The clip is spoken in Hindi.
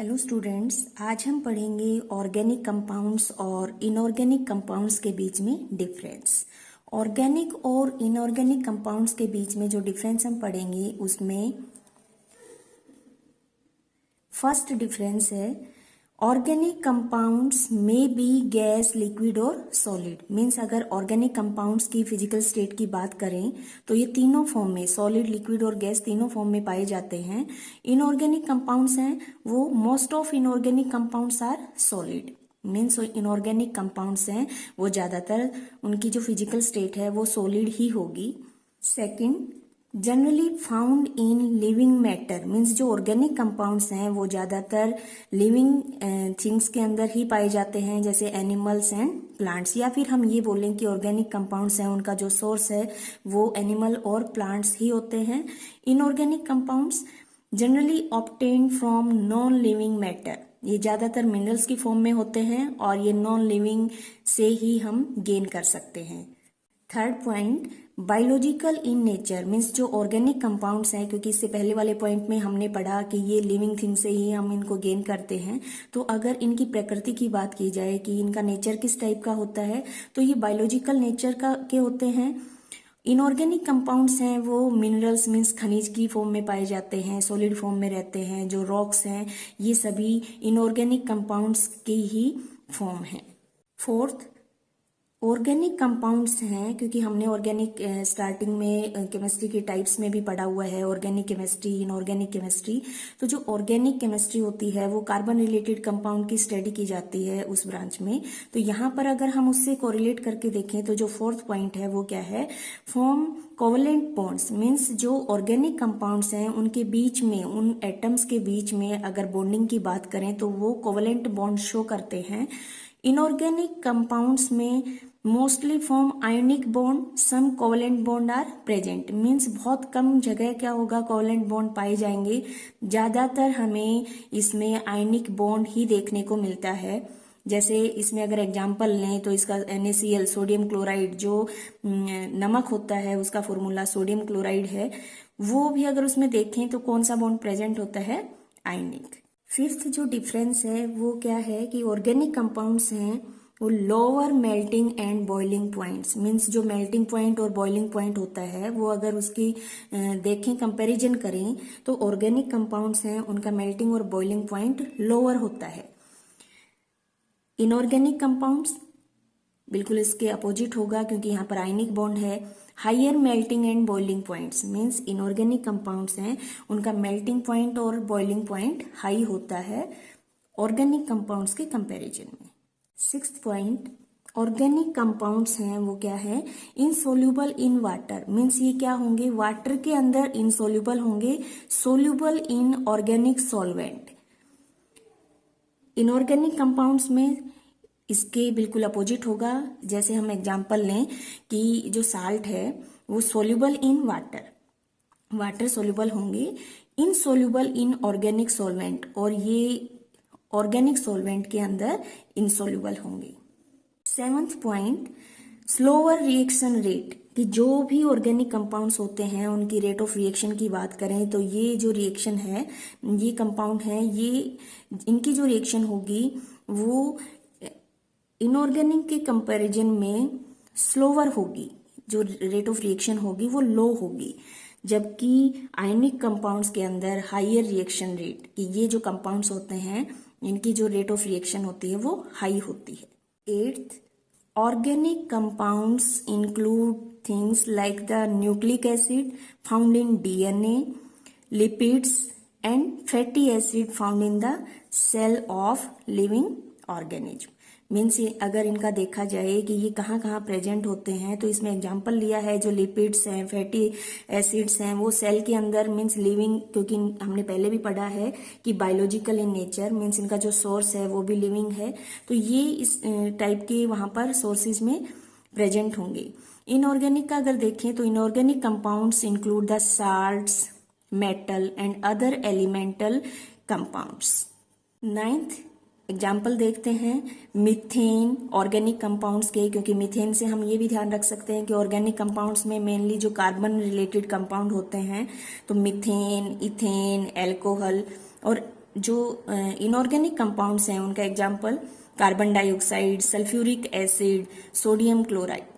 हेलो स्टूडेंट्स, आज हम पढ़ेंगे ऑर्गेनिक कंपाउंड्स और इनऑर्गेनिक कंपाउंड्स के बीच में डिफरेंस। ऑर्गेनिक और इनऑर्गेनिक कंपाउंड्स के बीच में जो डिफरेंस हम पढ़ेंगे उसमें फर्स्ट डिफरेंस है ऑर्गेनिक कंपाउंड्स में बी गैस, लिक्विड और सॉलिड। मीन्स अगर ऑर्गेनिक कंपाउंड्स की फिजिकल स्टेट की बात करें तो ये तीनों फॉर्म में, सॉलिड, लिक्विड और गैस, तीनों फॉर्म में पाए जाते हैं। इनऑर्गेनिक कंपाउंड्स हैं वो most of inorganic compounds are solid. Means inorganic compounds हैं वो ज़्यादातर उनकी जो फिजिकल स्टेट है वो सॉलिड ही होगी। Second, generally found in living matter. Means जो ऑर्गेनिक कंपाउंड्स हैं वो ज़्यादातर लिविंग थिंग्स के अंदर ही पाए जाते हैं, जैसे एनिमल्स एंड प्लांट्स। या फिर हम ये बोलें कि ऑर्गेनिक कंपाउंड्स हैं उनका जो सोर्स है वो एनिमल और प्लांट्स ही होते हैं। Inorganic compounds generally obtain from non living matter. ये ज़्यादातर मिनरल्स की फॉर्म में होते हैं और ये नॉन लिविंग से ही हम गेन कर सकते हैं। Third point, biological in nature. Means जो ऑर्गेनिक कंपाउंड्स हैं, क्योंकि इससे पहले वाले पॉइंट में हमने पढ़ा कि ये लिविंग थिंग से ही हम इनको गेन करते हैं, तो अगर इनकी प्रकृति की बात की जाए कि इनका नेचर किस टाइप का होता है तो ये बायोलॉजिकल नेचर के होते हैं। इनऑर्गेनिक कंपाउंड्स हैं वो मिनरल्स मीन्स खनिज की फॉर्म में पाए जाते हैं, सॉलिड फॉर्म में रहते हैं। जो रॉक्स हैं ये सभी इनऑर्गेनिक कंपाउंड्स की ही फॉर्म है। फोर्थ, ऑर्गेनिक कंपाउंड्स हैं, क्योंकि हमने ऑर्गेनिक स्टार्टिंग में केमिस्ट्री के टाइप्स में भी पढ़ा हुआ है, ऑर्गेनिक केमिस्ट्री, इनऑर्गेनिक केमिस्ट्री। तो जो ऑर्गेनिक केमिस्ट्री होती है वो कार्बन रिलेटेड कंपाउंड की स्टडी की जाती है उस ब्रांच में। तो यहाँ पर अगर हम उससे कोरिलेट करके देखें तो जो फोर्थ पॉइंट है वो क्या है, फॉर्म कोवलेंट बॉन्ड्स। मीन्स जो ऑर्गेनिक कंपाउंड्स हैं उनके बीच में, उन एटम्स के बीच में अगर बॉन्डिंग की बात करें तो वो कोवलेंट बॉन्ड शो करते हैं। इनऑर्गेनिक कंपाउंड्स में mostly form ionic bond, some covalent bond are present. Means बहुत कम जगह क्या होगा, कोवलेंट बॉन्ड पाए जाएंगे। ज्यादातर हमें इसमें आयोनिक बॉन्ड ही देखने को मिलता है। जैसे इसमें अगर एग्जाम्पल लें तो इसका NaCl, सोडियम क्लोराइड, जो नमक होता है उसका फॉर्मूला सोडियम क्लोराइड है, वो भी अगर उसमें देखें तो कौन सा बॉन्ड प्रेजेंट होता है, आयनिक। फिफ्थ जो डिफरेंस है वो क्या है कि ऑर्गेनिक कंपाउंड्स हैं वो lower melting and boiling points. Means जो मेल्टिंग पॉइंट और बॉइलिंग पॉइंट होता है वो अगर उसकी देखें, कंपैरिजन करें तो ऑर्गेनिक कंपाउंड्स हैं उनका मेल्टिंग और बॉइलिंग पॉइंट लोअर होता है। इनऑर्गेनिक कंपाउंड्स बिल्कुल इसके अपोजिट होगा, क्योंकि यहाँ पर आयनिक बॉन्ड है। Higher melting and boiling points. Means inorganic compounds हैं उनका मेल्टिंग पॉइंट और बॉइलिंग पॉइंट हाई होता है ऑर्गेनिक कंपाउंड्स के कंपैरिजन में। सिक्स्थ पॉइंट, ऑर्गेनिक कंपाउंड्स हैं वो क्या है, इनसोल्यूबल इन वाटर। मीन्स ये क्या होंगे, वाटर के अंदर इनसोल्यूबल होंगे, soluble in organic solvent. Inorganic compounds में इसके बिल्कुल अपोजिट होगा। जैसे हम एग्जांपल लें कि जो साल्ट है वो soluble in water, water soluble होंगे, इनसोल्यूबल इन ऑर्गेनिक सॉल्वेंट, और ये ऑर्गेनिक सॉल्वेंट के अंदर इनसोल्यूबल होंगे। Seventh point, slower reaction rate. कि जो भी ऑर्गेनिक कंपाउंड्स होते हैं उनकी रेट ऑफ रिएक्शन की बात करें तो ये जो रिएक्शन है, ये कंपाउंड है, ये इनकी जो रिएक्शन होगी वो इनऑर्गेनिक के कंपैरिजन में स्लोअर होगी। जो रेट ऑफ रिएक्शन होगी वो लो होगी, जबकि आयनिक कंपाउंड्स के अंदर हायर रिएक्शन रेट, कि ये जो कंपाउंड्स होते हैं इनकी जो रेट ऑफ रिएक्शन होती है वो हाई होती है। Eighth, organic compounds include things like the nucleic acid found in DNA, lipids and fatty acid found in the cell of living organism. Means अगर इनका देखा जाए कि ये कहाँ कहाँ प्रेजेंट होते हैं तो इसमें एग्जांपल लिया है, जो लिपिड्स हैं, फैटी एसिड्स हैं, वो सेल के अंदर मीन्स लिविंग, क्योंकि हमने पहले भी पढ़ा है कि बायोलॉजिकल इन नेचर, मीन्स इनका जो सोर्स है वो भी लिविंग है, तो ये इस टाइप के वहाँ पर सोर्सेज में प्रेजेंट होंगे। इनऑर्गेनिक का अगर देखें तो inorganic compounds include the salts, metal and other elemental compounds. Ninth example देखते हैं मीथेन, ऑर्गेनिक कंपाउंड्स के, क्योंकि मीथेन से हम ये भी ध्यान रख सकते हैं कि ऑर्गेनिक कंपाउंड्स में मेनली जो कार्बन रिलेटेड कंपाउंड होते हैं, तो मीथेन, इथेन, एल्कोहल और जो इनऑर्गेनिक कंपाउंड्स हैं उनका example carbon dioxide, sulphuric acid, sodium chloride.